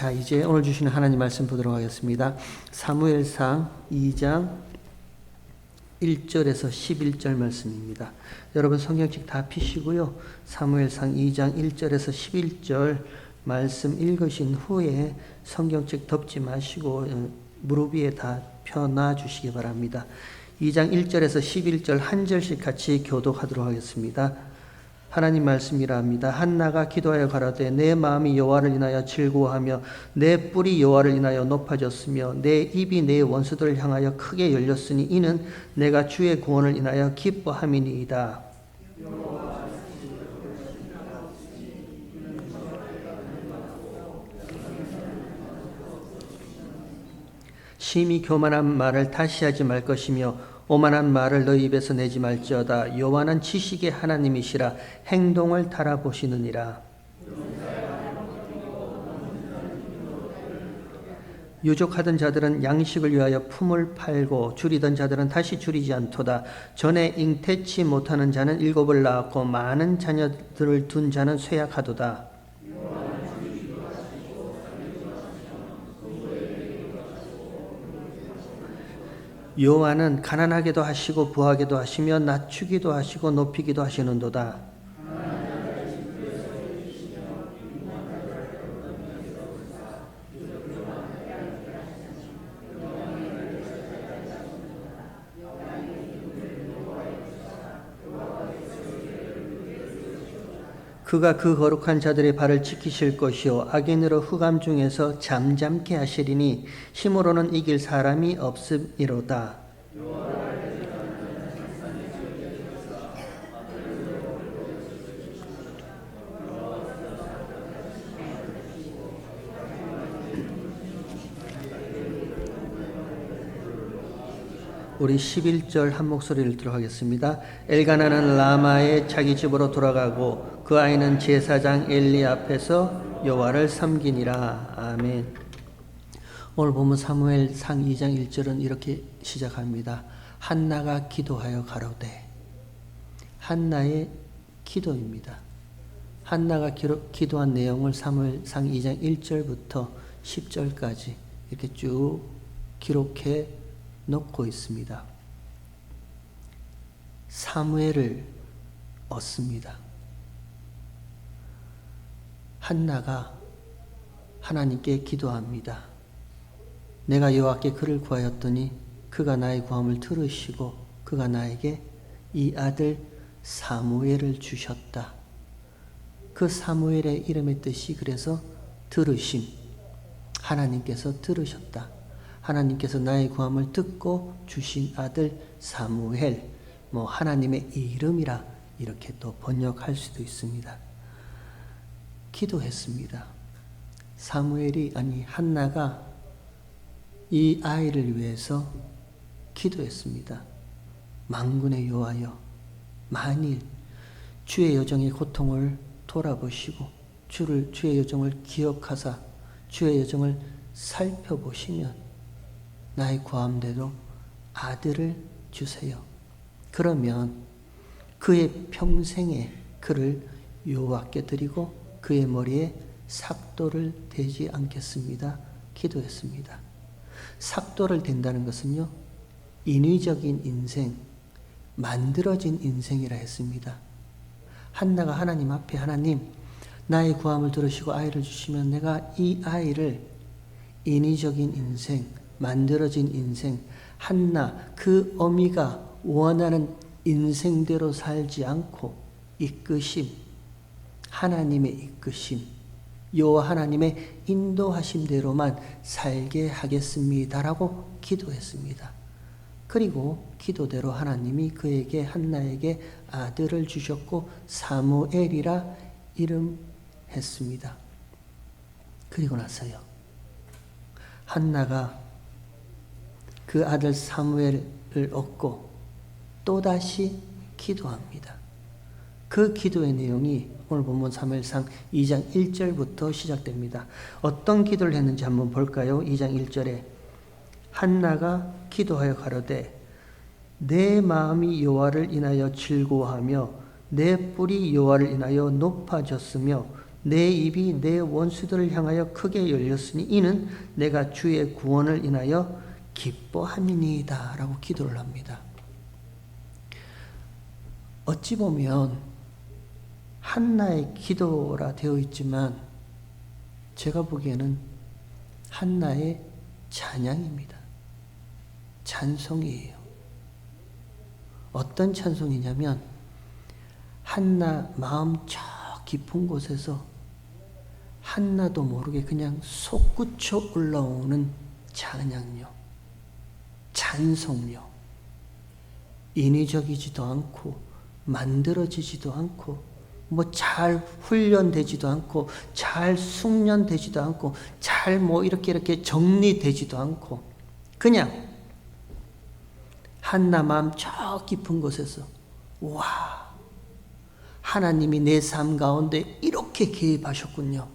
자, 이제 오늘 주시는 하나님 말씀 보도록 하겠습니다. 사무엘상 2장 1절에서 11절 말씀입니다. 여러분 성경책 다 펴시고요. 사무엘상 2장 1절에서 11절 말씀 읽으신 후에 성경책 덮지 마시고 무릎 위에 다 펴놔 주시기 바랍니다. 2장 1절에서 11절 한 절씩 같이 교독하도록 하겠습니다. 하나님 말씀이라 합니다. 한나가 기도하여 가라되 내 마음이 여호와를 인하여 즐거워하며 내 뿔이 여호와를 인하여 높아졌으며 내 입이 내 원수들을 향하여 크게 열렸으니 이는 내가 주의 구원을 인하여 기뻐함이니이다. 심히 교만한 말을 다시 하지 말 것이며 오만한 말을 너희 입에서 내지 말지어다. 여호와는 지식의 하나님이시라 행동을 달아보시느니라. 유족하던 자들은 양식을 위하여 품을 팔고 줄이던 자들은 다시 줄이지 않도다. 전에 잉태치 못하는 자는 7을 낳았고 많은 자녀들을 둔 자는 쇠약하도다. 여호와는 가난하게도 하시고 부하게도 하시며 낮추기도 하시고 높이기도 하시는도다. 그가 그 거룩한 자들의 발을 지키실 것이요 악인으로 흑암 중에서 잠잠케 하시리니 힘으로는 이길 사람이 없음이로다. 우리 11절 한 목소리를 들어가겠습니다. 엘가나는 라마의 자기 집으로 돌아가고 그 아이는 제사장 엘리 앞에서 여호와를 섬기니라. 아멘. 오늘 보면 사무엘상 2장 1절은 이렇게 시작합니다. 한나가 기도하여 가로되. 한나의 기도입니다. 한나가 기도한 내용을 사무엘상 2장 1절부터 10절까지 이렇게 쭉 기록해 놓고 있습니다. 사무엘을 얻습니다. 한나가 하나님께 기도합니다. 내가 여호와께 그를 구하였더니 그가 나의 구함을 들으시고 그가 나에게 이 아들 사무엘을 주셨다. 그 사무엘의 이름의 뜻이 그래서 들으심, 하나님께서 들으셨다. 하나님께서 나의 구함을 듣고 주신 아들 사무엘, 하나님의 이름이라 이렇게 또 번역할 수도 있습니다. 기도했습니다. 한나가 이 아이를 위해서 기도했습니다. 만군의 여호와여, 만일 주의 여정의 고통을 돌아보시고 주의 여정을 기억하사 주의 여정을 살펴보시면 나의 구함대로 아들을 주세요. 그러면 그의 평생에 그를 여호와께 드리고 그의 머리에 삭도를 대지 않겠습니다. 기도했습니다. 삭도를 댄다는 것은요, 인위적인 인생, 만들어진 인생이라 했습니다. 한나가 하나님 앞에 하나님, 나의 구함을 들으시고 아이를 주시면 내가 이 아이를 인위적인 인생, 만들어진 인생, 한나 그 어미가 원하는 인생대로 살지 않고 이끄심, 하나님의 이끄심, 여호와 하나님의 인도하심대로만 살게 하겠습니다라고 기도했습니다. 그리고 기도대로 하나님이 그에게 한나에게 아들을 주셨고 사무엘이라 이름했습니다. 그리고 나서요, 한나가 그 아들 사무엘을 얻고 또다시 기도합니다. 그 기도의 내용이 오늘 본문 사무엘상 2장 1절부터 시작됩니다. 어떤 기도를 했는지 한번 볼까요? 2장 1절에 한나가 기도하여 가로되 내 마음이 여호와를 인하여 즐거워하며 내 뿔이 여호와를 인하여 높아졌으며 내 입이 내 원수들을 향하여 크게 열렸으니 이는 내가 주의 구원을 인하여 기뻐함이니이다 라고 기도를 합니다. 어찌 보면 한나의 기도라 되어 있지만 제가 보기에는 한나의 찬양입니다. 찬송이에요. 어떤 찬송이냐면 한나 마음 저 깊은 곳에서 한나도 모르게 그냥 솟구쳐 올라오는 찬양요, 찬송요. 인위적이지도 않고 만들어지지도 않고 뭐 잘 훈련되지도 않고 잘 숙련되지도 않고 잘 뭐 이렇게 정리되지도 않고 그냥 한나 마음 저 깊은 곳에서 와, 하나님이 내 삶 가운데 이렇게 개입하셨군요.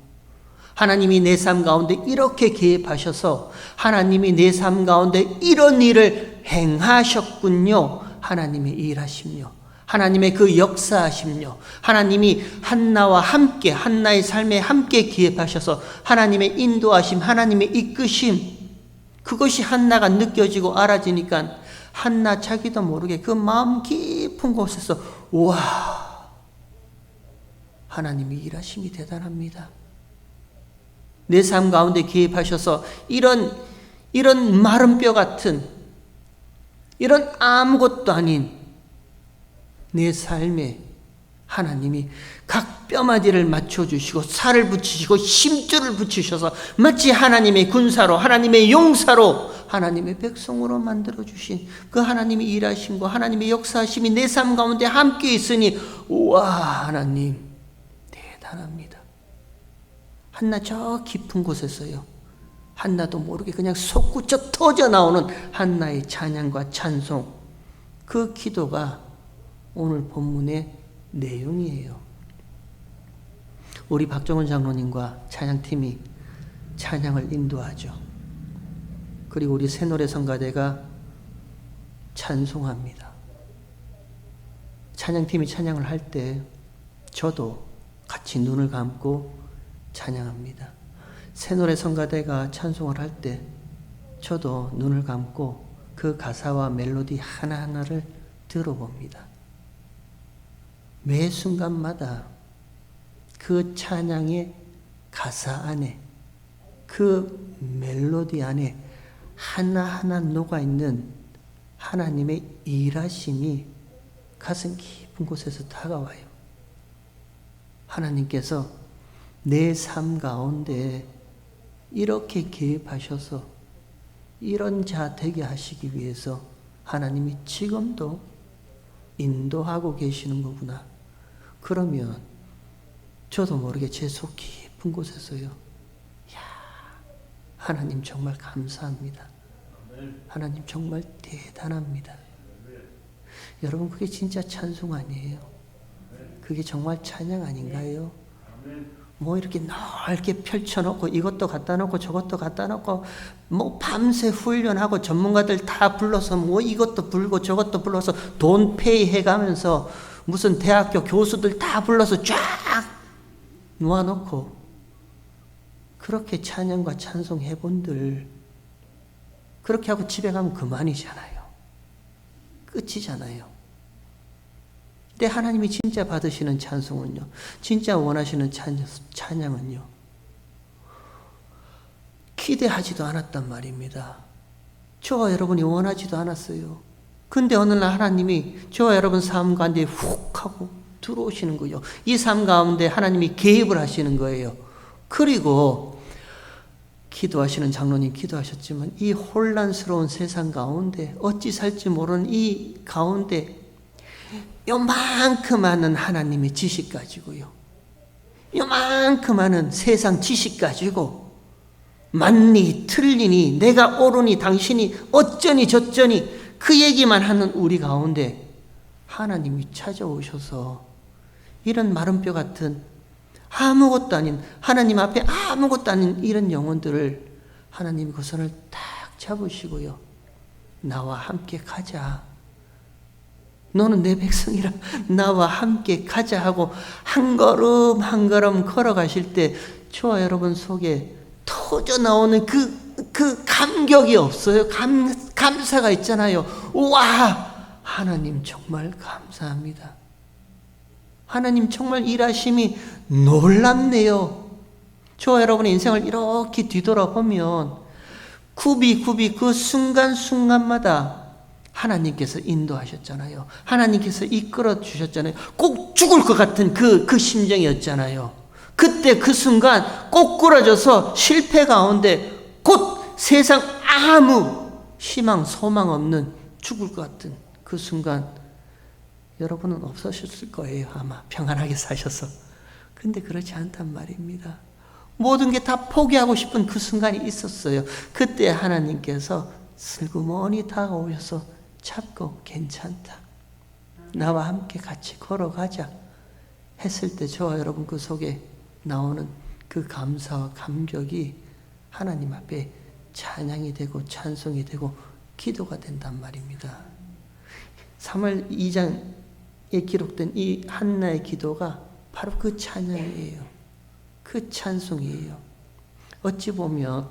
하나님이 내 삶 가운데 이렇게 개입하셔서 하나님이 내 삶 가운데 이런 일을 행하셨군요. 하나님의 일하심요. 하나님의 그 역사하심요. 하나님이 한나와 함께 한나의 삶에 함께 개입하셔서 하나님의 인도하심, 하나님의 이끄심, 그것이 한나가 느껴지고 알아지니까 한나 자기도 모르게 그 마음 깊은 곳에서 와, 하나님의 일하심이 대단합니다. 내 삶 가운데 개입하셔서 이런 마른 뼈 같은 이런 아무것도 아닌 내 삶에 하나님이 각 뼈마디를 맞춰주시고 살을 붙이시고 심줄을 붙이셔서 마치 하나님의 군사로 하나님의 용사로 하나님의 백성으로 만들어주신 그 하나님의 일하심과 하나님의 역사하심이 내 삶 가운데 함께 있으니 우와, 하나님 대단합니다. 한나 저 깊은 곳에서요, 한나도 모르게 그냥 솟구쳐 터져 나오는 한나의 찬양과 찬송, 그 기도가 오늘 본문의 내용이에요. 우리 박정훈 장로님과 찬양팀이 찬양을 인도하죠. 그리고 우리 새노래 성가대가 찬송합니다. 찬양팀이 찬양을 할 때 저도 같이 눈을 감고 찬양합니다. 새노래 성가대가 찬송을 할 때 저도 눈을 감고 그 가사와 멜로디 하나하나를 들어봅니다. 매 순간마다 그 찬양의 가사 안에, 그 멜로디 안에 하나하나 녹아있는 하나님의 일하심이 가슴 깊은 곳에서 다가와요. 하나님께서 내 삶 가운데 이렇게 개입하셔서 이런 자 되게 하시기 위해서 하나님이 지금도 인도하고 계시는 거구나. 그러면 저도 모르게 제 속 깊은 곳에서요, 야, 하나님 정말 감사합니다. 하나님 정말 대단합니다. 여러분, 그게 진짜 찬송 아니에요? 그게 정말 찬양 아닌가요? 뭐 이렇게 넓게 펼쳐놓고 이것도 갖다 놓고 저것도 갖다 놓고 뭐 밤새 훈련하고 전문가들 다 불러서 뭐 이것도 불고 저것도 불러서 돈 페이 해가면서 무슨 대학교 교수들 다 불러서 쫙 놓아놓고 그렇게 찬양과 찬송 해본들 그렇게 하고 집에 가면 그만이잖아요. 끝이잖아요. 근데 하나님이 진짜 받으시는 찬송은요, 진짜 원하시는 찬양은요, 기대하지도 않았단 말입니다. 저와 여러분이 원하지도 않았어요. 근데 어느 날 하나님이 저와 여러분 삶 가운데 훅 하고 들어오시는 거예요. 이 삶 가운데 하나님이 개입을 하시는 거예요. 그리고 기도하시는 장로님 기도하셨지만 이 혼란스러운 세상 가운데 어찌 살지 모르는 이 가운데 요만큼 많은 하나님의 지식 가지고요, 요만큼 많은 세상 지식 가지고 맞니 틀리니 내가 옳으니 당신이 어쩌니 저쩌니 그 얘기만 하는 우리 가운데 하나님이 찾아오셔서 이런 마른 뼈 같은 아무것도 아닌 하나님 앞에 아무것도 아닌 이런 영혼들을 하나님이 그 손을 딱 잡으시고요, 나와 함께 가자. 너는 내 백성이라 나와 함께 가자 하고 한 걸음 한 걸음 걸어가실 때 저와 여러분 속에 터져 나오는 그 감격이 없어요? 감사가 있잖아요. 와, 하나님 정말 감사합니다. 하나님 정말 일하심이 놀랍네요. 저와 여러분의 인생을 이렇게 뒤돌아보면 굽이 그 순간순간마다 하나님께서 인도하셨잖아요. 하나님께서 이끌어 주셨잖아요. 꼭 죽을 것 같은 그 심정이었잖아요. 그때 그 순간 꼬꾸라져서 실패 가운데 곧 세상 아무 희망, 소망 없는 죽을 것 같은 그 순간 여러분은 없으셨을 거예요. 아마 평안하게 사셔서. 근데 그렇지 않단 말입니다. 모든 게 다 포기하고 싶은 그 순간이 있었어요. 그때 하나님께서 슬그머니 다가오셔서 잡고 괜찮다. 나와 함께 같이 걸어가자 했을 때 저와 여러분 그 속에 나오는 그 감사와 감격이 하나님 앞에 찬양이 되고 찬송이 되고 기도가 된단 말입니다. 3월 2장에 기록된 이 한나의 기도가 바로 그 찬양이에요. 그 찬송이에요. 어찌 보면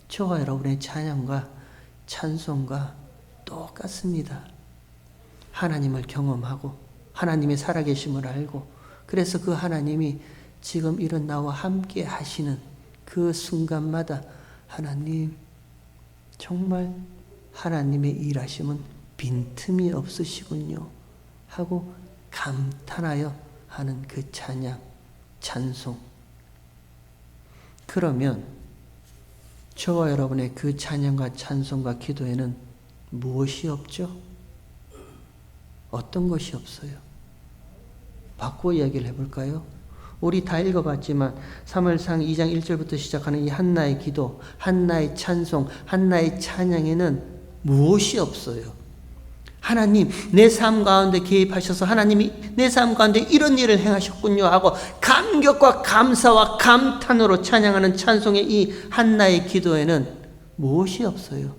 저와 여러분의 찬양과 찬송과 똑같습니다. 하나님을 경험하고 하나님의 살아계심을 알고 그래서 그 하나님이 지금 이런 나와 함께 하시는 그 순간마다 하나님 정말 하나님의 일하심은 빈틈이 없으시군요 하고 감탄하여 하는 그 찬양, 찬송. 그러면 저와 여러분의 그 찬양과 찬송과 기도에는 무엇이 없죠? 어떤 것이 없어요? 바꾸어 이야기를 해볼까요? 우리 다 읽어봤지만 사무엘상 2장 1절부터 시작하는 이 한나의 기도, 한나의 찬송, 한나의 찬양에는 무엇이 없어요? 하나님 내 삶 가운데 개입하셔서 하나님이 내 삶 가운데 이런 일을 행하셨군요 하고 감격과 감사와 감탄으로 찬양하는 찬송의 이 한나의 기도에는 무엇이 없어요?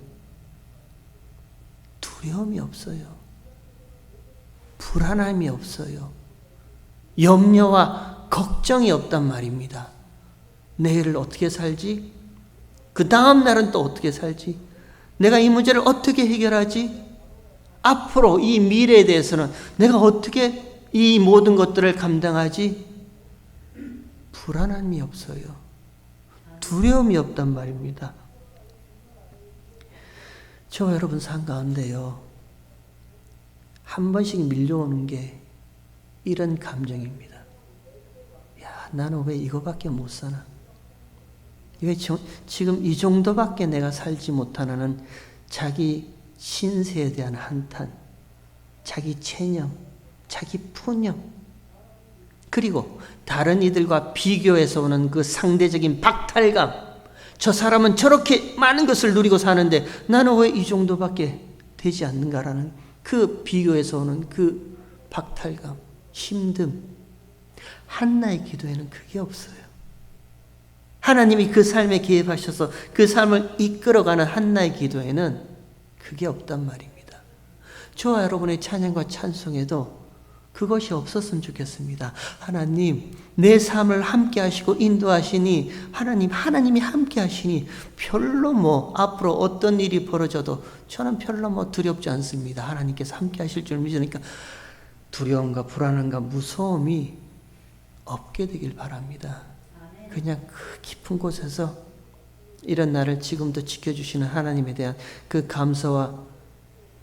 두려움이 없어요. 불안함이 없어요. 염려와 걱정이 없단 말입니다. 내일을 어떻게 살지? 그 다음 날은 또 어떻게 살지? 내가 이 문제를 어떻게 해결하지? 앞으로 이 미래에 대해서는 내가 어떻게 이 모든 것들을 감당하지? 불안함이 없어요. 두려움이 없단 말입니다. 저와 여러분 삶 가운데요. 한 번씩 밀려오는 게 이런 감정입니다. 야, 나는 왜 이거밖에 못 사나? 왜 지금 이 정도밖에 내가 살지 못하는 자기 신세에 대한 한탄, 자기 체념, 자기 푸념, 그리고 다른 이들과 비교해서 오는 그 상대적인 박탈감, 저 사람은 저렇게 많은 것을 누리고 사는데 나는 왜 이 정도밖에 되지 않는가라는 그 비교해서 오는 그 박탈감, 힘듦. 한나의 기도에는 그게 없어요. 하나님이 그 삶에 개입하셔서 그 삶을 이끌어가는 한나의 기도에는 그게 없단 말입니다. 저와 여러분의 찬양과 찬송에도 그것이 없었으면 좋겠습니다. 하나님, 내 삶을 함께 하시고 인도하시니 하나님이 함께 하시니 별로 앞으로 어떤 일이 벌어져도 저는 별로 두렵지 않습니다. 하나님께서 함께 하실 줄 믿으니까 두려움과 불안함과 무서움이 없게 되길 바랍니다. 그냥 그 깊은 곳에서 이런 나를 지금도 지켜주시는 하나님에 대한 그 감사와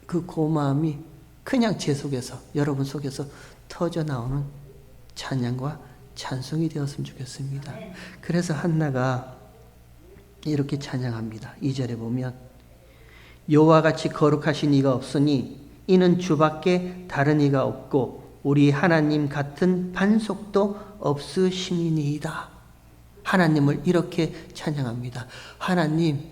그 고마움이 그냥 제 속에서, 여러분 속에서 터져 나오는 찬양과 찬송이 되었으면 좋겠습니다. 그래서 한나가 이렇게 찬양합니다. 2절에 보면 여호와 같이 거룩하신 이가 없으니 이는 주밖에 다른 이가 없고 우리 하나님 같은 반석도 없으심이니이다. 하나님을 이렇게 찬양합니다. 하나님,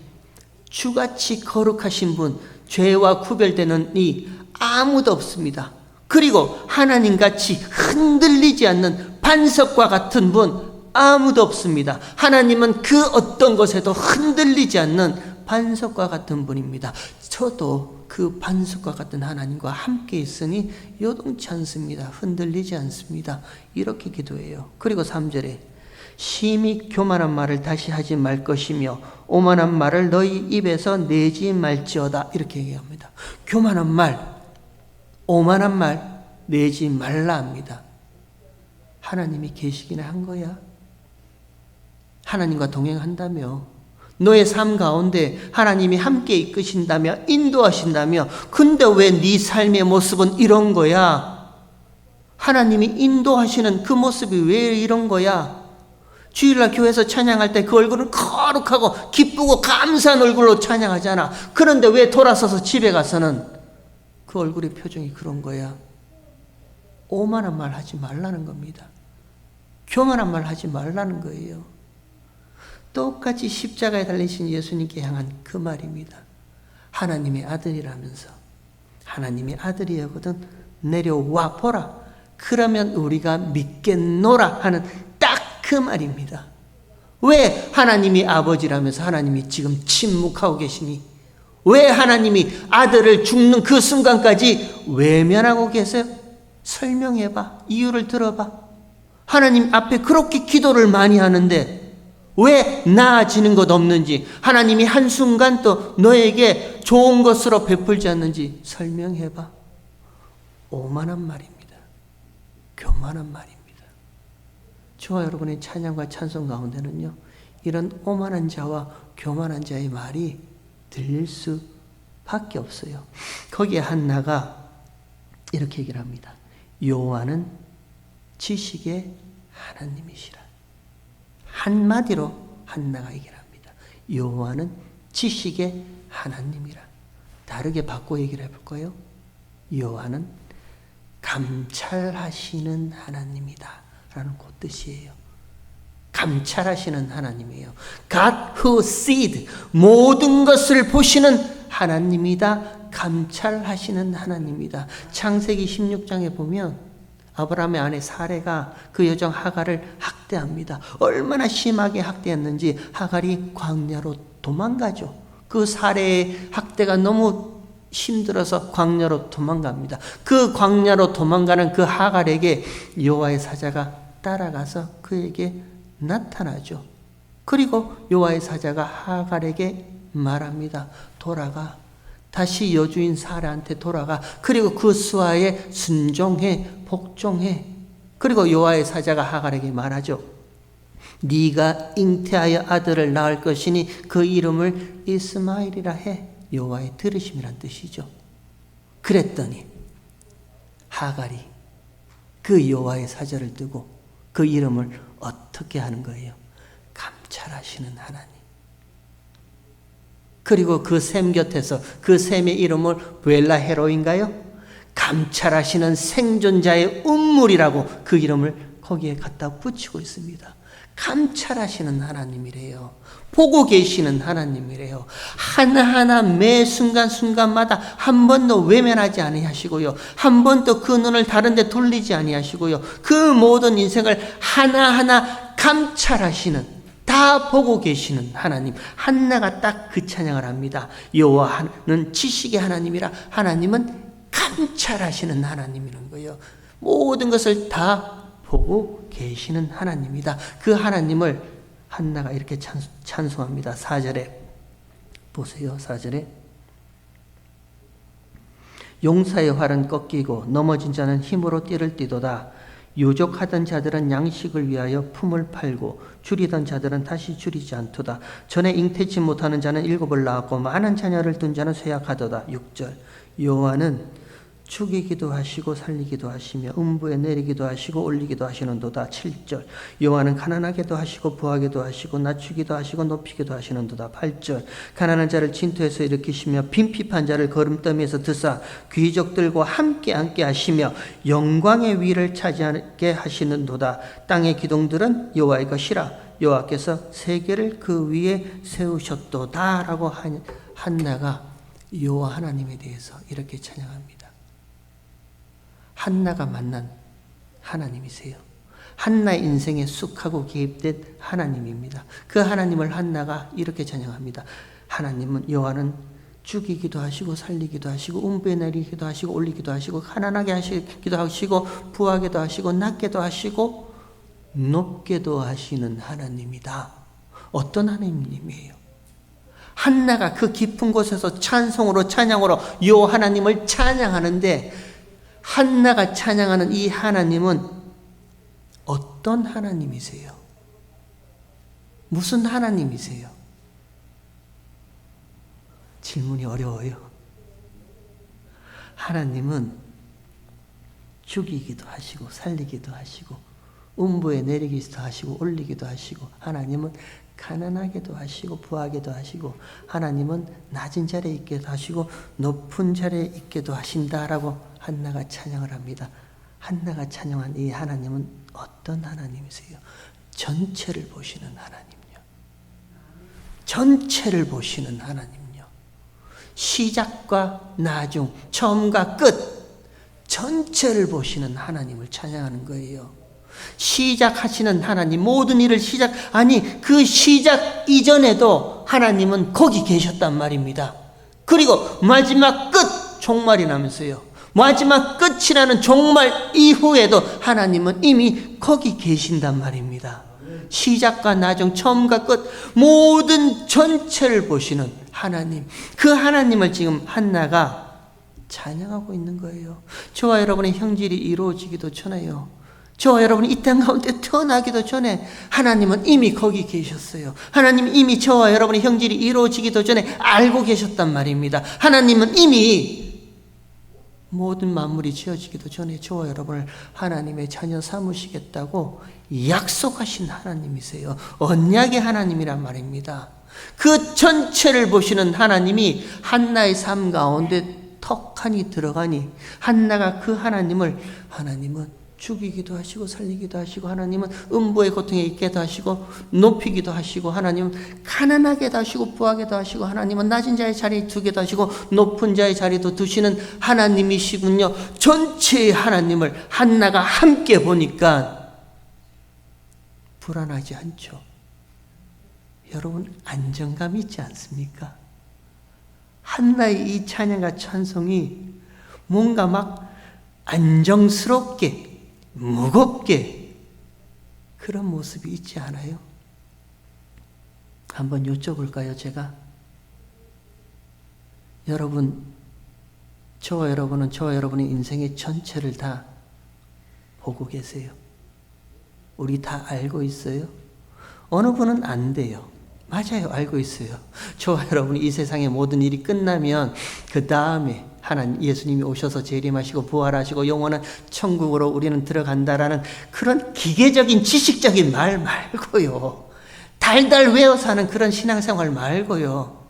주같이 거룩하신 분, 죄와 구별되는 이 아무도 없습니다. 그리고 하나님같이 흔들리지 않는 반석과 같은 분 아무도 없습니다. 하나님은 그 어떤 것에도 흔들리지 않는 반석과 같은 분입니다. 저도 그 반석과 같은 하나님과 함께 있으니 요동치 않습니다. 흔들리지 않습니다. 이렇게 기도해요. 그리고 3절에 심히 교만한 말을 다시 하지 말 것이며 오만한 말을 너희 입에서 내지 말지어다. 이렇게 얘기합니다. 교만한 말, 오만한 말 내지 말라 합니다. 하나님이 계시기는 한 거야. 하나님과 동행한다며, 너의 삶 가운데 하나님이 함께 이끄신다며, 인도하신다며, 근데 왜 네 삶의 모습은 이런 거야? 하나님이 인도하시는 그 모습이 왜 이런 거야? 주일날 교회에서 찬양할 때 그 얼굴은 거룩하고 기쁘고 감사한 얼굴로 찬양하잖아. 그런데 왜 돌아서서 집에 가서는 그 얼굴의 표정이 그런 거야? 오만한 말 하지 말라는 겁니다. 교만한 말 하지 말라는 거예요. 똑같이 십자가에 달리신 예수님께 향한 그 말입니다. 하나님의 아들이라면서, 하나님의 아들이거든 내려와 보라. 그러면 우리가 믿겠노라 하는 딱 그 말입니다. 왜 하나님이 아버지라면서 하나님이 지금 침묵하고 계시니? 왜 하나님이 아들을 죽는 그 순간까지 외면하고 계세요? 설명해봐. 이유를 들어봐. 하나님 앞에 그렇게 기도를 많이 하는데 왜 나아지는 것 없는지, 하나님이 한순간 또 너에게 좋은 것으로 베풀지 않는지 설명해봐. 오만한 말입니다. 교만한 말입니다. 저와 여러분의 찬양과 찬송 가운데는요, 이런 오만한 자와 교만한 자의 말이 들릴 수밖에 없어요. 거기에 한나가 이렇게 얘기를 합니다. 여호와는 지식의 하나님이시라. 한마디로 한나가 얘기를 합니다. 여호와는 지식의 하나님이라. 다르게 바꿔 얘기를 해볼까요? 여호와는 감찰하시는 하나님이다 라는 그 뜻이에요. 감찰하시는 하나님이에요. God who sees, 모든 것을 보시는 하나님이다. 감찰하시는 하나님이다. 창세기 16장에 보면 아브라함의 아내 사레가 그 여종 하갈을 학대합니다. 얼마나 심하게 학대했는지 하갈이 광야로 도망가죠. 그 사레의 학대가 너무 힘들어서 광야로 도망갑니다. 그 광야로 도망가는 그 하갈에게 여호와의 사자가 따라가서 그에게 나타나죠. 그리고 여호와의 사자가 하갈에게 말합니다. 돌아가. 다시 여주인 사라한테 돌아가. 그리고 그 수하에 순종해, 복종해. 그리고 여호와의 사자가 하갈에게 말하죠. 네가 잉태하여 아들을 낳을 것이니 그 이름을 이스마엘이라 해. 여호와의 들으심이란 뜻이죠. 그랬더니 하갈이 그 여호와의 사자를 두고 그 이름을 어떻게 하는 거예요? 감찰하시는 하나님. 그리고 그 샘 곁에서 그 샘의 이름을 브엘라 헤로인가요? 감찰하시는 생존자의 운물이라고 그 이름을 거기에 갖다 붙이고 있습니다. 감찰하시는 하나님이래요. 보고 계시는 하나님이래요. 하나하나 매 순간순간마다 한 번도 외면하지 아니하시고요. 한 번도 그 눈을 다른 데 돌리지 아니하시고요. 그 모든 인생을 하나하나 감찰하시는, 다 보고 계시는 하나님. 한나가 딱 그 찬양을 합니다. 여호와는 지식의 하나님이라. 하나님은 감찰하시는 하나님이라는 거예요. 모든 것을 다 보고 계시는 하나님이다. 그 하나님을 한나가 이렇게 찬송합니다. 4절에 보세요. 4절에 용사의 활은 꺾이고 넘어진 자는 힘으로 띠를 띠도다. 유족하던 자들은 양식을 위하여 품을 팔고 줄이던 자들은 다시 줄이지 않도다. 전에 잉태치 못하는 자는 7을 낳았고 많은 자녀를 둔 자는 쇠약하도다. 6절 여호와는 죽이기도 하시고 살리기도 하시며 음부에 내리기도 하시고 올리기도 하시는도다. 7절 여호와는 가난하게도 하시고 부하게도 하시고 낮추기도 하시고 높이기도 하시는도다. 8절 가난한 자를 진토에서 일으키시며 빈핍한 자를 거름더미에서 드사 귀족들과 함께 앉게 하시며 영광의 위를 차지하게 하시는도다. 땅의 기둥들은 여호와의 것이라. 여호와께서 세계를 그 위에 세우셨도다 라고 한나가 여호와 하나님에 대해서 이렇게 찬양합니다. 한나가 만난 하나님이세요. 한나의 인생에 쑥하고 개입된 하나님입니다. 그 하나님을 한나가 이렇게 찬양합니다. 하나님은 여호와는 죽이기도 하시고 살리기도 하시고 음부에 내리기도 하시고 올리기도 하시고 가난하게 하시기도 하시고 부하게도 하시고 낮게도 하시고 높게도 하시는 하나님이다. 어떤 하나님이에요? 한나가 그 깊은 곳에서 찬송으로 찬양으로 요 하나님을 찬양하는데, 한나가 찬양하는 이 하나님은 어떤 하나님이세요? 무슨 하나님이세요? 질문이 어려워요. 하나님은 죽이기도 하시고 살리기도 하시고 음부에 내리기도 하시고 올리기도 하시고, 하나님은 가난하게도 하시고 부하게도 하시고, 하나님은 낮은 자리에 있게도 하시고 높은 자리에 있게도 하신다라고 한나가 찬양을 합니다. 한나가 찬양한 이 하나님은 어떤 하나님이세요? 전체를 보시는 하나님요. 전체를 보시는 하나님요. 시작과 나중, 처음과 끝, 전체를 보시는 하나님을 찬양하는 거예요. 시작하시는 하나님, 모든 일을 그 시작 이전에도 하나님은 거기 계셨단 말입니다. 그리고 마지막 끝, 종말이 나면서요, 마지막 끝이라는 종말 이후에도 하나님은 이미 거기 계신단 말입니다. 시작과 나중, 처음과 끝, 모든 전체를 보시는 하나님, 그 하나님을 지금 한나가 찬양하고 있는 거예요. 저와 여러분의 형질이 이루어지기도 전에요, 저와 여러분이 이 땅 가운데 태어나기도 전에 하나님은 이미 거기 계셨어요. 하나님은 이미 저와 여러분의 형질이 이루어지기도 전에 알고 계셨단 말입니다. 하나님은 이미 모든 만물이 지어지기도 전에 저와 여러분을 하나님의 자녀 삼으시겠다고 약속하신 하나님이세요. 언약의 하나님이란 말입니다. 그 전체를 보시는 하나님이 한나의 삶 가운데 턱하니 들어가니, 한나가 그 하나님은 죽이기도 하시고 살리기도 하시고, 하나님은 음부의 고통에 있게도 하시고 높이기도 하시고, 하나님은 가난하게도 하시고 부하게도 하시고, 하나님은 낮은 자의 자리에 두게도 하시고 높은 자의 자리도 두시는 하나님이시군요. 전체의 하나님을 한나가 함께 보니까 불안하지 않죠. 여러분, 안정감이 있지 않습니까? 한나의 이 찬양과 찬송이 뭔가 막 안정스럽게 무겁게 그런 모습이 있지 않아요? 한번 여쭤볼까요, 제가? 저와 여러분의 인생의 전체를 다 보고 계세요. 우리 다 알고 있어요? 어느 분은 안 돼요. 맞아요, 알고 있어요. 저와 여러분이 이 세상의 모든 일이 끝나면 그 다음에 하나님 예수님이 오셔서 재림하시고 부활하시고 영원한 천국으로 우리는 들어간다라는 그런 기계적인 지식적인 말 말고요, 달달 외워서 하는 그런 신앙생활 말고요,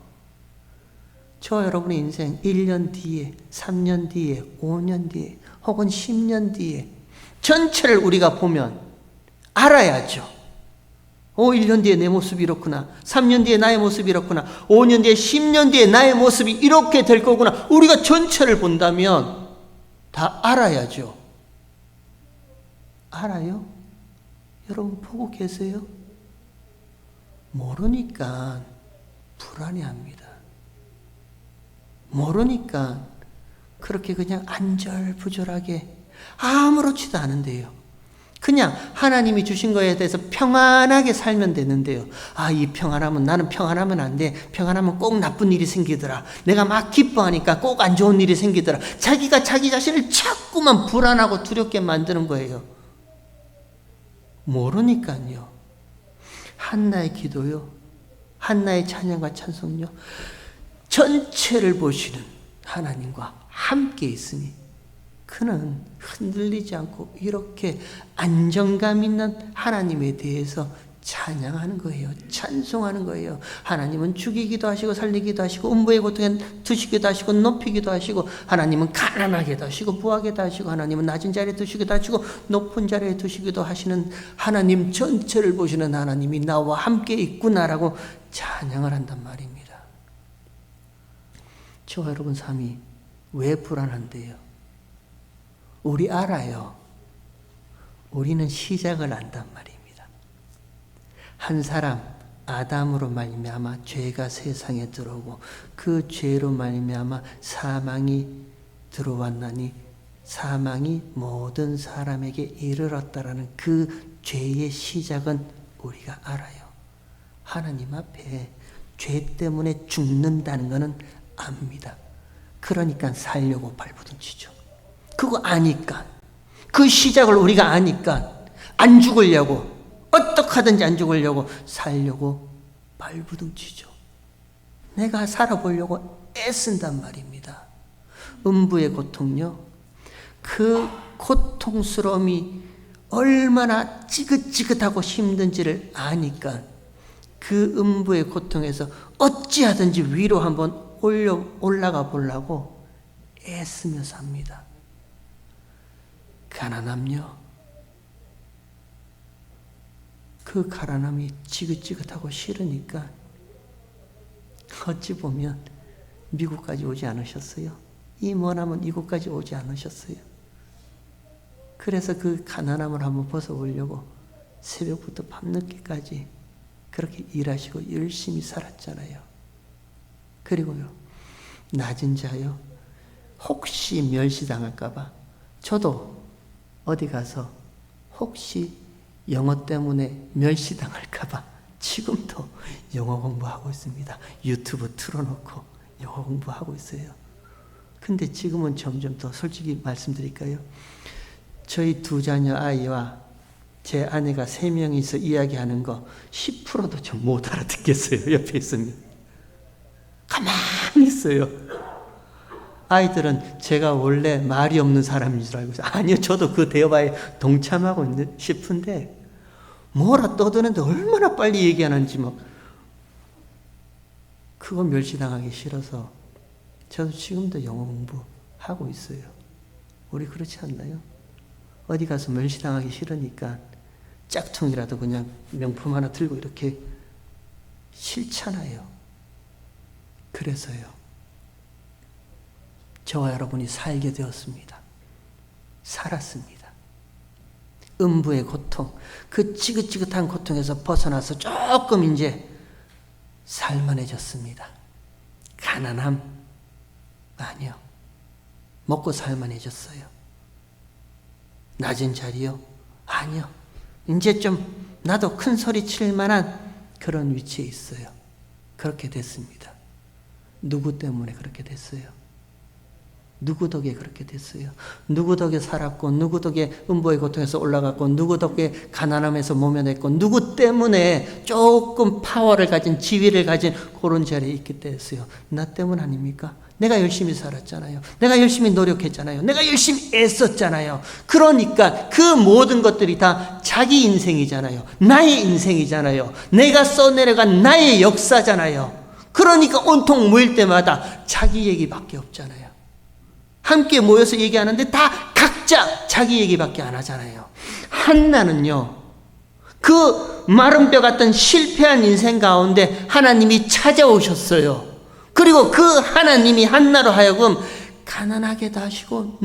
저와 여러분의 인생 1년 뒤에, 3년 뒤에, 5년 뒤에, 혹은 10년 뒤에 전체를 우리가 보면 알아야죠. 1년 뒤에 내 모습이 이렇구나, 3년 뒤에 나의 모습이 이렇구나, 5년 뒤에 10년 뒤에 나의 모습이 이렇게 될 거구나. 우리가 전체를 본다면 다 알아야죠. 알아요? 여러분 보고 계세요? 모르니까 불안해합니다. 모르니까 그렇게 그냥 안절부절하게 아무렇지도 않은데요, 그냥 하나님이 주신 거에 대해서 평안하게 살면 되는데요, 이 평안하면, 나는 평안하면 안 돼, 평안하면 꼭 나쁜 일이 생기더라, 내가 막 기뻐하니까 꼭 안 좋은 일이 생기더라. 자기가 자기 자신을 자꾸만 불안하고 두렵게 만드는 거예요. 모르니까요. 한나의 기도요, 한나의 찬양과 찬송요, 전체를 보시는 하나님과 함께 있으니 그는 흔들리지 않고 이렇게 안정감 있는 하나님에 대해서 찬양하는 거예요. 찬송하는 거예요. 하나님은 죽이기도 하시고 살리기도 하시고 음부의 고통에 두시기도 하시고 높이기도 하시고, 하나님은 가난하게도 하시고 부하게도 하시고, 하나님은 낮은 자리에 두시기도 하시고 높은 자리에 두시기도 하시는 하나님 전체를 보시는 하나님이 나와 함께 있구나라고 찬양을 한단 말입니다. 저와 여러분 삶이 왜 불안한데요? 우리 알아요. 우리는 시작을 안단 말입니다. 한 사람 아담으로 말미암아 죄가 세상에 들어오고 그 죄로 말미암아 사망이 들어왔나니 사망이 모든 사람에게 이르렀다라는 그 죄의 시작은 우리가 알아요. 하나님 앞에 죄 때문에 죽는다는 것은 압니다. 그러니까 살려고 발버둥치죠. 그거 아니까, 그 시작을 우리가 아니까 안 죽으려고, 어떻게 하든지 안 죽으려고 살려고 발버둥치죠. 내가 살아보려고 애쓴단 말입니다. 음부의 고통요, 그 고통스러움이 얼마나 지긋지긋하고 힘든지를 아니까 그 음부의 고통에서 어찌하든지 위로 한번 올라가 보려고 애쓰며 삽니다. 가난함요, 그 가난함이 지긋지긋하고 싫으니까 어찌 보면 미국까지 오지 않으셨어요? 이 머나먼 이곳까지 오지 않으셨어요? 그래서 그 가난함을 한번 벗어보려고 새벽부터 밤늦게까지 그렇게 일하시고 열심히 살았잖아요. 그리고요, 낮은 자요, 혹시 멸시당할까봐 저도 어디 가서 혹시 영어 때문에 멸시당할까봐 지금도 영어 공부하고 있습니다. 유튜브 틀어놓고 영어 공부하고 있어요. 근데 지금은 점점 더 솔직히 말씀드릴까요? 저희 두 자녀 아이와 제 아내가 3명이서 이야기하는 거 10%도 좀 못 알아듣겠어요. 옆에 있으면. 가만히 있어요. 아이들은 제가 원래 말이 없는 사람인 줄 알고 있어요. 아니요, 저도 그 대화에 동참하고 싶은데 뭐라 떠드는데 얼마나 빨리 얘기하는지 막 그거 멸시당하기 싫어서 저도 지금도 영어 공부하고 있어요. 우리 그렇지 않나요? 어디 가서 멸시당하기 싫으니까 짝퉁이라도 그냥 명품 하나 들고 이렇게 싫잖아요. 그래서요, 저와 여러분이 살게 되었습니다. 살았습니다. 음부의 고통, 그 지긋지긋한 고통에서 벗어나서 조금 이제 살만해졌습니다. 가난함? 아니요. 먹고 살만해졌어요. 낮은 자리요? 아니요. 이제 좀 나도 큰 소리 칠 만한 그런 위치에 있어요. 그렇게 됐습니다. 누구 때문에 그렇게 됐어요? 누구 덕에 그렇게 됐어요? 누구 덕에 살았고, 누구 덕에 음보의 고통에서 올라갔고, 누구 덕에 가난함에서 모면했고, 누구 때문에 조금 파워를 가진, 지위를 가진 그런 자리에 있게 됐어요. 나 때문 아닙니까? 내가 열심히 살았잖아요. 내가 열심히 노력했잖아요. 내가 열심히 애썼잖아요. 그러니까 그 모든 것들이 다 자기 인생이잖아요. 나의 인생이잖아요. 내가 써내려간 나의 역사잖아요. 그러니까 온통 모일 때마다 자기 얘기밖에 없잖아요. 함께 모여서 얘기하는데 다 각자 자기 얘기밖에 안 하잖아요. 한나는요, 그 마른 뼈 같은 실패한 인생 가운데 하나님이 찾아오셨어요. 그리고 그 하나님이 한나로 하여금 가난하게도 하시고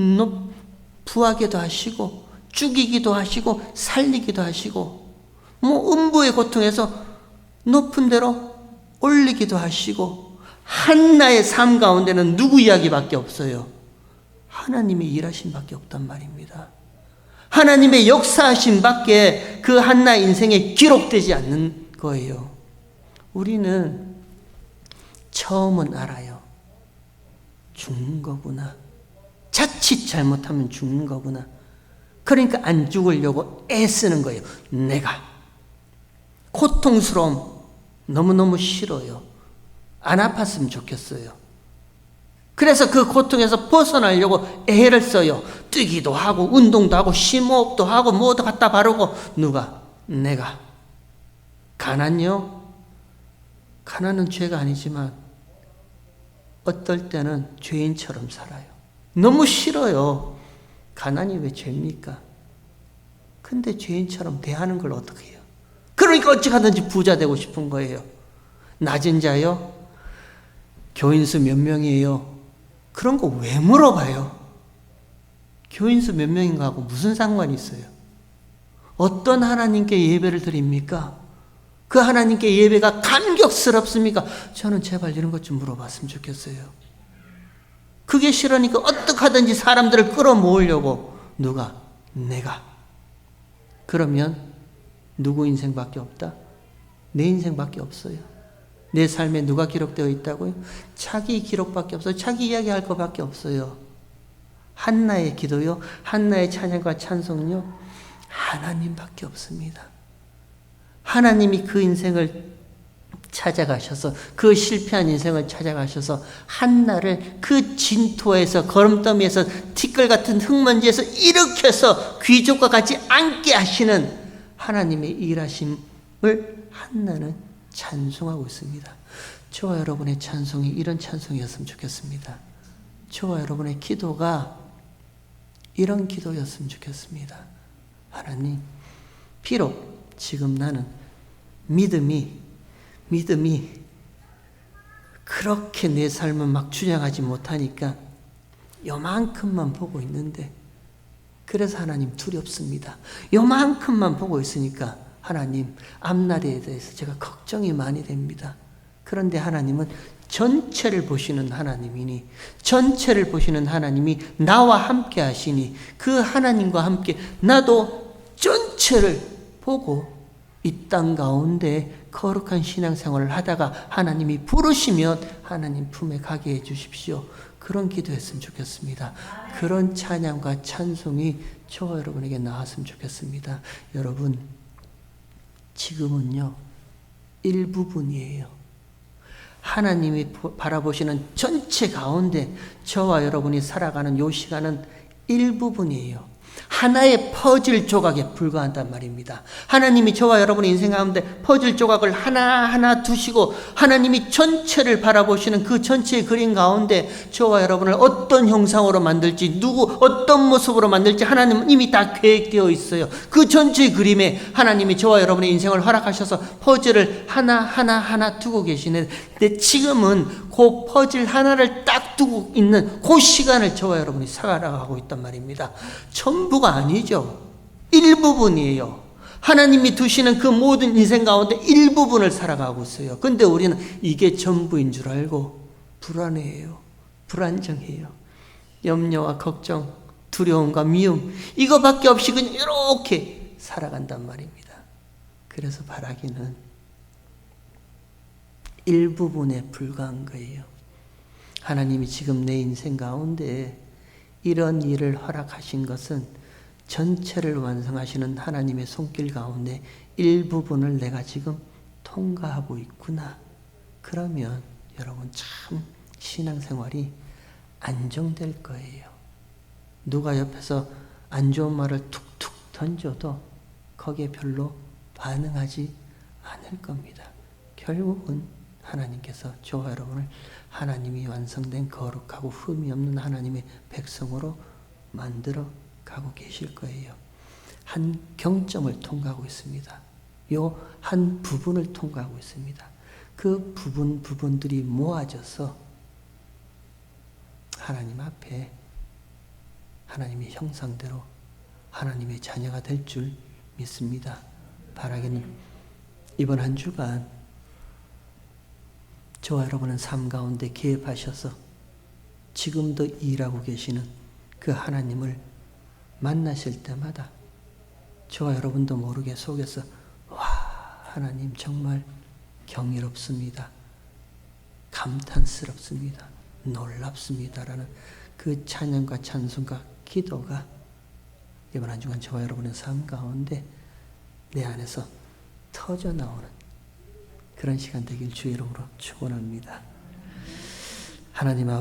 부하게도 하시고 죽이기도 하시고 살리기도 하시고 음부의 고통에서 높은 데로 올리기도 하시고, 한나의 삶 가운데는 누구 이야기밖에 없어요. 하나님의 일하심 밖에 없단 말입니다. 하나님의 역사하심 밖에 그 한나 인생에 기록되지 않는 거예요. 우리는 처음은 알아요. 죽는 거구나. 자칫 잘못하면 죽는 거구나. 그러니까 안 죽으려고 애쓰는 거예요. 내가. 고통스러움 너무너무 싫어요. 안 아팠으면 좋겠어요. 그래서 그 고통에서 벗어나려고 애를 써요. 뛰기도 하고 운동도 하고 심호흡도 하고 뭐도 갖다 바르고. 누가? 내가. 가난요? 가난은 죄가 아니지만 어떨 때는 죄인처럼 살아요. 너무 싫어요. 가난이 왜 죄입니까? 근데 죄인처럼 대하는 걸 어떻게 해요? 그러니까 어찌 하든지 부자 되고 싶은 거예요. 낮은 자요? 교인수 몇 명이에요? 그런 거 왜 물어봐요? 교인수 몇 명인가 하고 무슨 상관이 있어요? 어떤 하나님께 예배를 드립니까? 그 하나님께 예배가 감격스럽습니까? 저는 제발 이런 것 좀 물어봤으면 좋겠어요. 그게 싫으니까 어떻게 하든지 사람들을 끌어모으려고. 누가? 내가. 그러면 누구 인생밖에 없다? 내 인생밖에 없어요. 내 삶에 누가 기록되어 있다고요? 자기 기록밖에 없어요. 자기 이야기할 것밖에 없어요. 한나의 기도요, 한나의 찬양과 찬송은요, 하나님밖에 없습니다. 하나님이 그 인생을 찾아가셔서, 그 실패한 인생을 찾아가셔서 한나를 그 진토에서, 거름더미에서, 티끌 같은 흙먼지에서 일으켜서 귀족과 같이 앉게 하시는 하나님의 일하심을 한나는 찬송하고 있습니다. 저와 여러분의 찬송이 이런 찬송이었으면 좋겠습니다. 저와 여러분의 기도가 이런 기도였으면 좋겠습니다. 하나님, 비록 지금 나는 믿음이 그렇게 내 삶은 막 주장하지 못하니까 요만큼만 보고 있는데, 그래서 하나님 두렵습니다. 요만큼만 보고 있으니까 하나님 앞날에 대해서 제가 걱정이 많이 됩니다. 그런데 하나님은 전체를 보시는 하나님이니, 전체를 보시는 하나님이 나와 함께 하시니, 그 하나님과 함께 나도 전체를 보고 이 땅 가운데 거룩한 신앙생활을 하다가 하나님이 부르시면 하나님 품에 가게 해주십시오. 그런 기도했으면 좋겠습니다. 그런 찬양과 찬송이 저와 여러분에게 나왔으면 좋겠습니다. 여러분, 지금은요, 일부분이에요. 하나님이 바라보시는 전체 가운데 저와 여러분이 살아가는 이 시간은 일부분이에요. 하나의 퍼즐 조각에 불과한단 말입니다. 하나님이 저와 여러분의 인생 가운데 퍼즐 조각을 하나하나 두시고 하나님이 전체를 바라보시는 그 전체의 그림 가운데 저와 여러분을 어떤 형상으로 만들지, 어떤 모습으로 만들지 하나님은 이미 다 계획되어 있어요. 그 전체의 그림에 하나님이 저와 여러분의 인생을 허락하셔서 퍼즐을 하나 두고 계시는데, 지금은 그 퍼즐 하나를 딱 두고 있는 그 시간을 저와 여러분이 살아가고 있단 말입니다. 전부가 아니죠. 일부분이에요. 하나님이 두시는 그 모든 인생 가운데 일부분을 살아가고 있어요. 근데 우리는 이게 전부인 줄 알고 불안해해요. 불안정해요. 염려와 걱정, 두려움과 미움, 이거밖에 없이 그냥 이렇게 살아간단 말입니다. 그래서 바라기는 일부분에 불과한 거예요. 하나님이 지금 내 인생 가운데 이런 일을 허락하신 것은 전체를 완성하시는 하나님의 손길 가운데 일부분을 내가 지금 통과하고 있구나. 그러면 여러분 참 신앙생활이 안정될 거예요. 누가 옆에서 안 좋은 말을 툭툭 던져도 거기에 별로 반응하지 않을 겁니다. 결국은 하나님께서 저와 여러분을 하나님이 완성된 거룩하고 흠이 없는 하나님의 백성으로 만들어 가고 계실 거예요. 한 경점을 통과하고 있습니다. 요 한 부분을 통과하고 있습니다. 그 부분들이 모아져서 하나님 앞에 하나님의 형상대로 하나님의 자녀가 될 줄 믿습니다. 바라기는 이번 한 주간 저와 여러분은 삶 가운데 개입하셔서 지금도 일하고 계시는 그 하나님을 만나실 때마다 저와 여러분도 모르게 속에서 와, 하나님 정말 경이롭습니다. 감탄스럽습니다. 놀랍습니다라는 그 찬양과 찬송과 기도가 이번 한 주간 저와 여러분의 삶 가운데 내 안에서 터져 나오는 그런 시간 되길 주의 이름으로 축원합니다. 하나님 아버지,